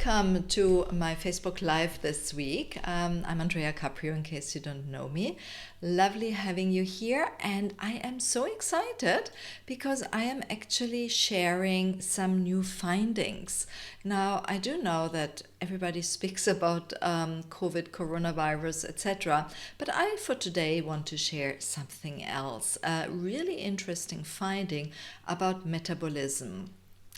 welcome to my Facebook Live this week. I'm Andrea Caprio, in case you don't know me. Lovely having you here, and I am so excited because I am actually sharing some new findings. Now, I do know that everybody speaks about COVID, coronavirus, etc., but I, for today, want to share something else, a really interesting finding about metabolism.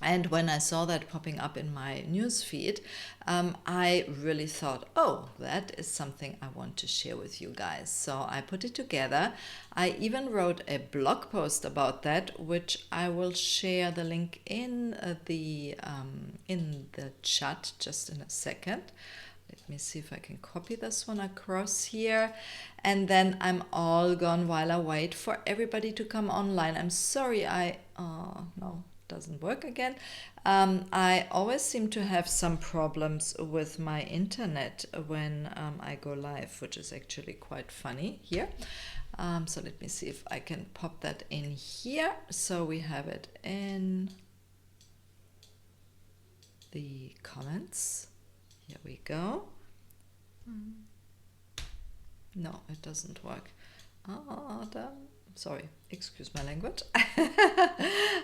And when I saw that popping up in my news feed, I really thought, oh, that is something I want to share with you guys. So I put it together. I even wrote a blog post about that, which I will share the link in the chat just in a second. Let me see if I can copy this one across here. And then I'm all gone while I wait for everybody to come online. I'm sorry, no, doesn't work again. I always seem to have some problems with my internet when I go live, which is actually quite funny here. So let me see if I can pop that in here. So we have it in the comments. Here we go. No, it doesn't work. Sorry, excuse my language.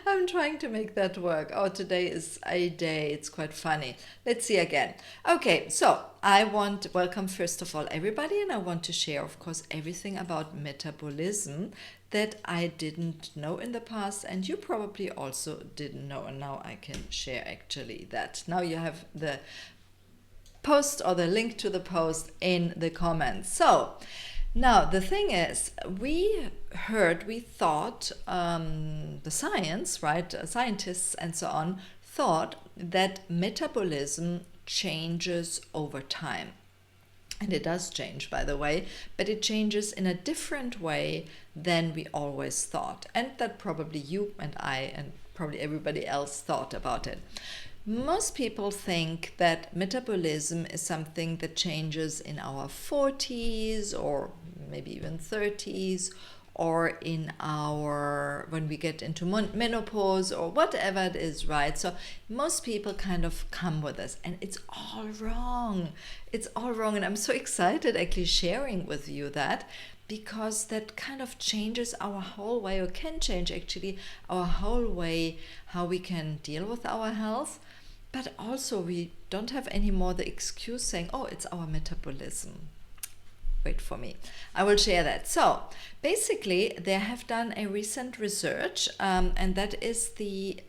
I'm trying to make that work. Oh, today is a day. It's quite funny. Let's see again. Okay, so I want to welcome first of all everybody, and I want to share, of course, everything about metabolism that I didn't know in the past, and you probably also didn't know, and now I can share actually that. Now you have the post or the link to the post in the comments. So now the thing is, we thought, the science, right, scientists and so on, thought that metabolism changes over time. And it does change, by the way, but it changes in a different way than we always thought. And that probably you and I and probably everybody else thought about it. Most people think that metabolism is something that changes in our 40s or maybe even 30s, or in when we get into menopause or whatever it is, right? So most people kind of come with us, and it's all wrong. It's all wrong, and I'm so excited actually sharing with you that, because that kind of changes our whole way, or can change actually our whole way, how we can deal with our health. But also we don't have anymore the excuse saying, oh, it's our metabolism. Wait for me. I will share that. So basically, they have done a recent research, and that is the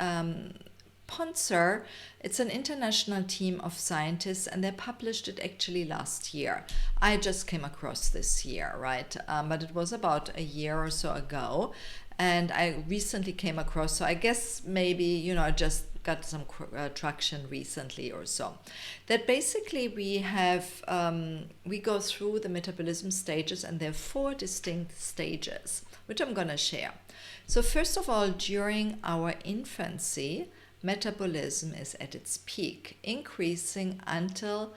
PONSER. It's an international team of scientists, and they published it actually last year. I just came across this year, right? But it was about a year or so ago, and I recently came across, so I guess maybe, I just got some traction recently or so. That basically we go through the metabolism stages, and there are 4 distinct stages, which I'm going to share. So first of all, during our infancy, metabolism is at its peak, increasing until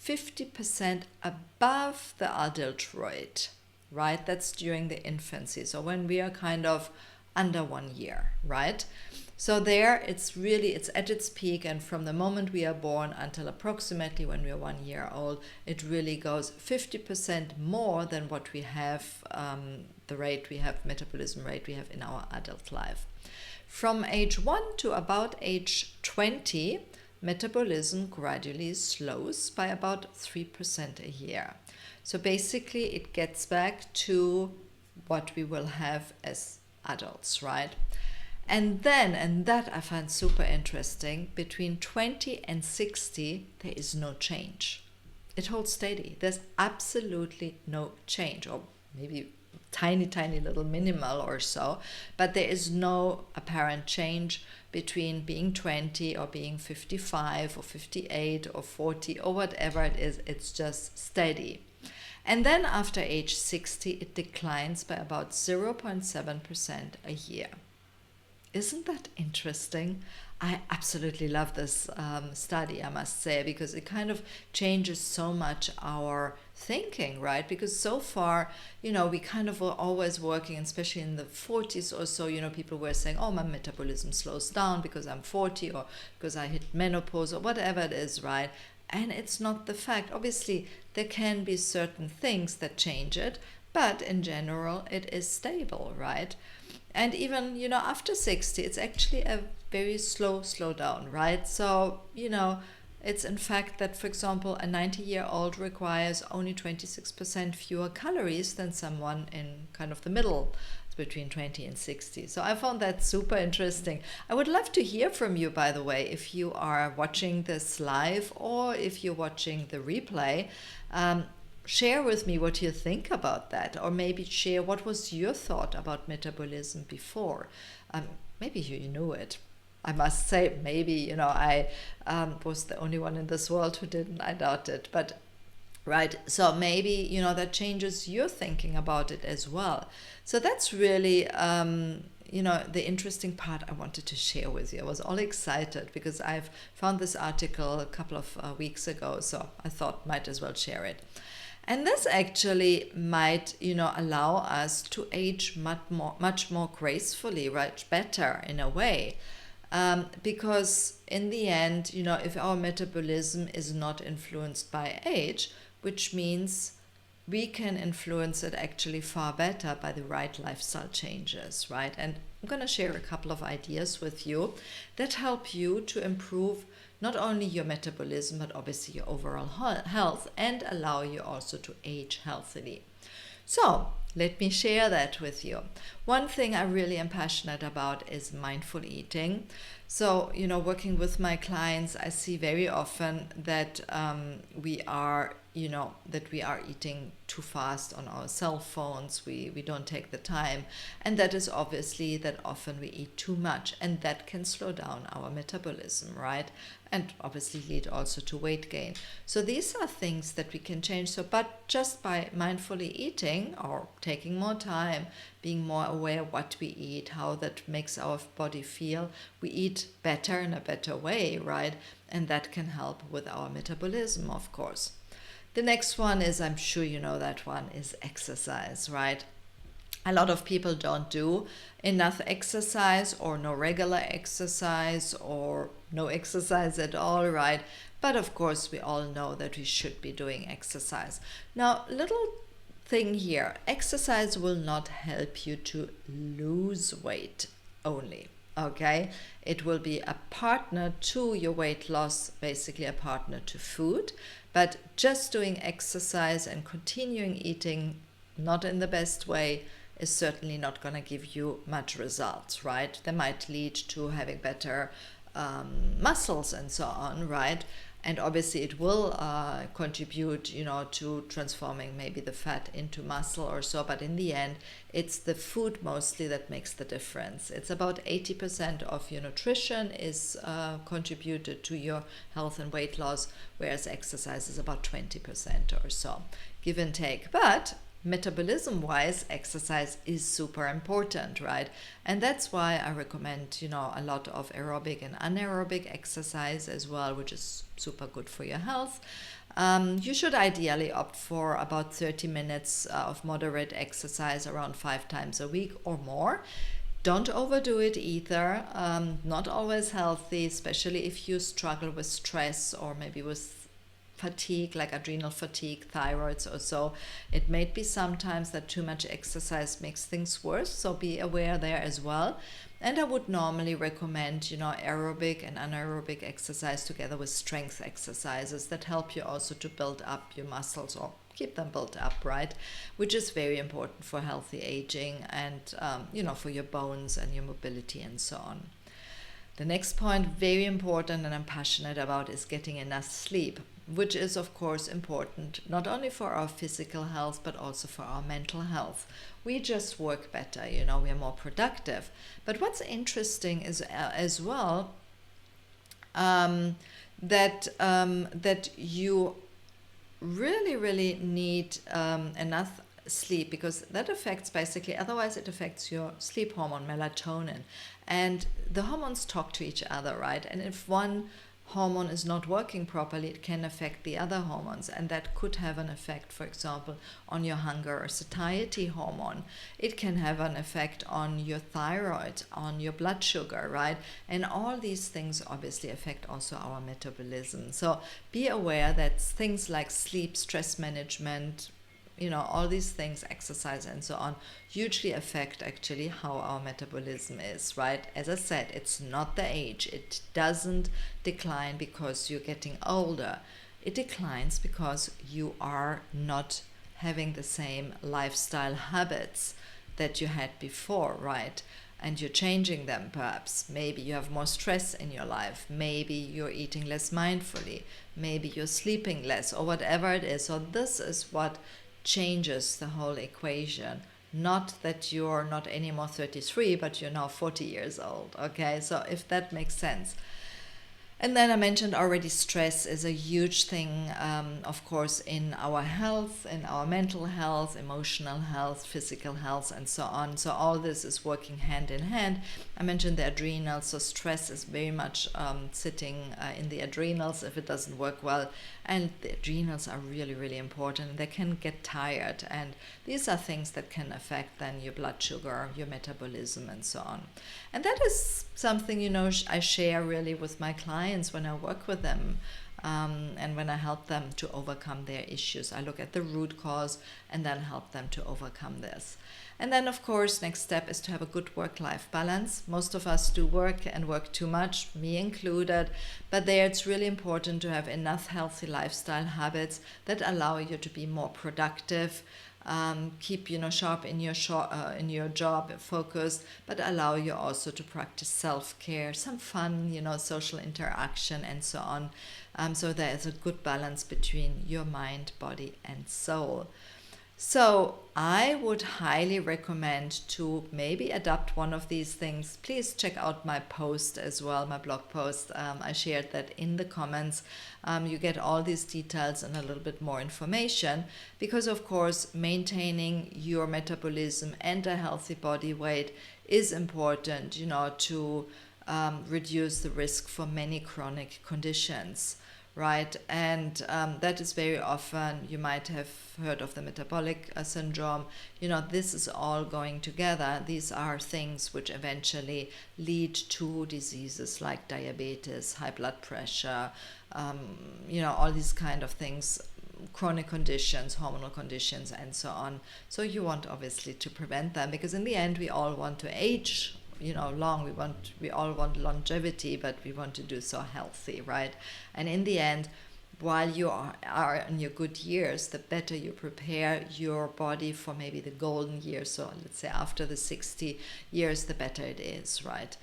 50% above the adult rate, right? That's during the infancy. So when we are kind of under 1 year, right? So there it's at its peak, and from the moment we are born until approximately when we are 1 year old, it really goes 50% more than what we have, the rate we have, metabolism rate we have in our adult life. From age 1 to about age 20, metabolism gradually slows by about 3% a year. So basically it gets back to what we will have as adults, right? And then, and that I find super interesting, between 20 and 60, there is no change. It holds steady. There's absolutely no change, or maybe tiny, tiny little minimal or so, but there is no apparent change between being 20 or being 55 or 58 or 40 or whatever it is. It's just steady. And then after age 60, it declines by about 0.7% a year. Isn't that interesting? I absolutely love this study, I must say, because it kind of changes so much our thinking, right? Because so far, we kind of were always working, especially in the 40s or so, people were saying, oh, my metabolism slows down because I'm 40 or because I hit menopause or whatever it is, right? And it's not the fact. Obviously, there can be certain things that change it, but in general, it is stable, right? And even, after 60, it's actually a very slow down, right? So, it's in fact that, for example, a 90-year-old requires only 26% fewer calories than someone in kind of the middle between 20 and 60. So I found that super interesting. I would love to hear from you, by the way, if you are watching this live or if you're watching the replay. Share with me what you think about that, or maybe share what was your thought about metabolism before. Maybe you knew it. I must say, maybe, I was the only one in this world who didn't. I doubt it. But, right, so maybe, that changes your thinking about it as well. So that's really, the interesting part I wanted to share with you. I was all excited because I've found this article a couple of weeks ago, so I thought might as well share it. And this actually might, allow us to age much more gracefully, right? Better in a way. Because in the end, if our metabolism is not influenced by age, which means we can influence it actually far better by the right lifestyle changes, right? And I'm going to share a couple of ideas with you that help you to improve not only your metabolism, but obviously your overall health, and allow you also to age healthily. So let me share that with you. One thing I really am passionate about is mindful eating. So, working with my clients, I see very often that we are eating too fast on our cell phones. We don't take the time. And that is obviously that often we eat too much, and that can slow down our metabolism, right? And obviously lead also to weight gain. So these are things that we can change. So, but just by mindfully eating or taking more time, being more aware of what we eat, how that makes our body feel, we eat better in a better way, right? And that can help with our metabolism, of course. The next one is, I'm sure you know that one, is exercise, right? A lot of people don't do enough exercise, or no regular exercise, or no exercise at all, right? But of course, we all know that we should be doing exercise. Now, little thing here, exercise will not help you to lose weight only, okay? It will be a partner to your weight loss, basically a partner to food, but just doing exercise and continuing eating not in the best way is certainly not going to give you much results, right? They might lead to having better muscles and so on, right? And obviously it will contribute, to transforming maybe the fat into muscle or so. But in the end, it's the food mostly that makes the difference. It's about 80% of your nutrition is contributed to your health and weight loss, whereas exercise is about 20% or so, give and take. But metabolism wise, exercise is super important, right? And that's why I recommend, a lot of aerobic and anaerobic exercise as well, which is super good for your health. You should ideally opt for about 30 minutes of moderate exercise around 5 times a week or more. Don't overdo it either. Not always healthy, especially if you struggle with stress or maybe with fatigue, like adrenal fatigue, thyroids or so. It may be sometimes that too much exercise makes things worse, so be aware there as well. And I would normally recommend, aerobic and anaerobic exercise together with strength exercises that help you also to build up your muscles or keep them built up, right? Which is very important for healthy aging and, for your bones and your mobility and so on. The next point, very important and I'm passionate about, is getting enough sleep, which is of course important not only for our physical health but also for our mental health. We just work better, we are more productive. But what's interesting is as well that you really need enough sleep, because that affects basically, otherwise it affects your sleep hormone, melatonin. And the hormones talk to each other, right? And if one hormone is not working properly, it can affect the other hormones, and that could have an effect, for example, on your hunger or satiety hormone. It can have an effect on your thyroid, on your blood sugar, right? And all these things obviously affect also our metabolism. So be aware that things like sleep, stress management, all these things, exercise and so on, hugely affect actually how our metabolism is, right? As I said, it's not the age. It doesn't decline because you're getting older. It declines because you are not having the same lifestyle habits that you had before, right? And you're changing them perhaps. Maybe you have more stress in your life. Maybe you're eating less mindfully. Maybe you're sleeping less, or whatever it is. So this is what changes the whole equation. Not that you're not anymore 33, but you're now 40 years old. Okay, so if that makes sense. And then I mentioned already, stress is a huge thing, of course, in our health, in our mental health, emotional health, physical health, and so on. So all this is working hand in hand. I mentioned the adrenals, so stress is very much sitting in the adrenals if it doesn't work well. And the adrenals are really, really important. They can get tired, and these are things that can affect then your blood sugar, your metabolism, and so on. And that is something, I share really with my clients when I work with them, and when I help them to overcome their issues. I look at the root cause and then help them to overcome this. And then, of course, next step is to have a good work-life balance. Most of us do work and work too much, me included, but there it's really important to have enough healthy lifestyle habits that allow you to be more productive, keep sharp in your job, focused, but allow you also to practice self-care, some fun, social interaction, and so on. So there is a good balance between your mind, body, and soul. So I would highly recommend to maybe adopt one of these things. Please check out my post as well, my blog post. I shared that in the comments. You get all these details and a little bit more information, because of course maintaining your metabolism and a healthy body weight is important, to reduce the risk for many chronic conditions. Right, and that is very often, you might have heard of the metabolic syndrome. This is all going together. These are things which eventually lead to diseases like diabetes, high blood pressure, all these kind of things, chronic conditions, hormonal conditions, and so on. So you want obviously to prevent them, because in the end we all want to age long. We all want longevity, but we want to do so healthy, right? And in the end, while you are in your good years, the better you prepare your body for maybe the golden years. So let's say after the 60 years, the better it is, right?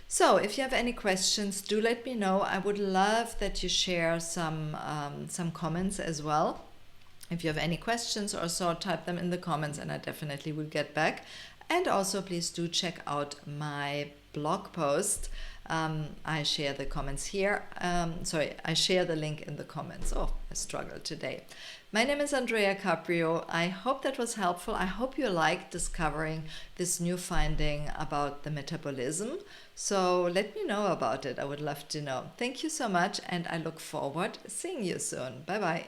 So if you have any questions, do let me know. I would love that you share some comments as well. If you have any questions or so, type them in the comments and I definitely will get back. And also please do check out my blog post. I share the comments here. I share the link in the comments. Oh, I struggled today. My name is Andrea Caprio. I hope that was helpful. I hope you liked discovering this new finding about the metabolism. So let me know about it. I would love to know. Thank you so much, and I look forward to seeing you soon. Bye-bye.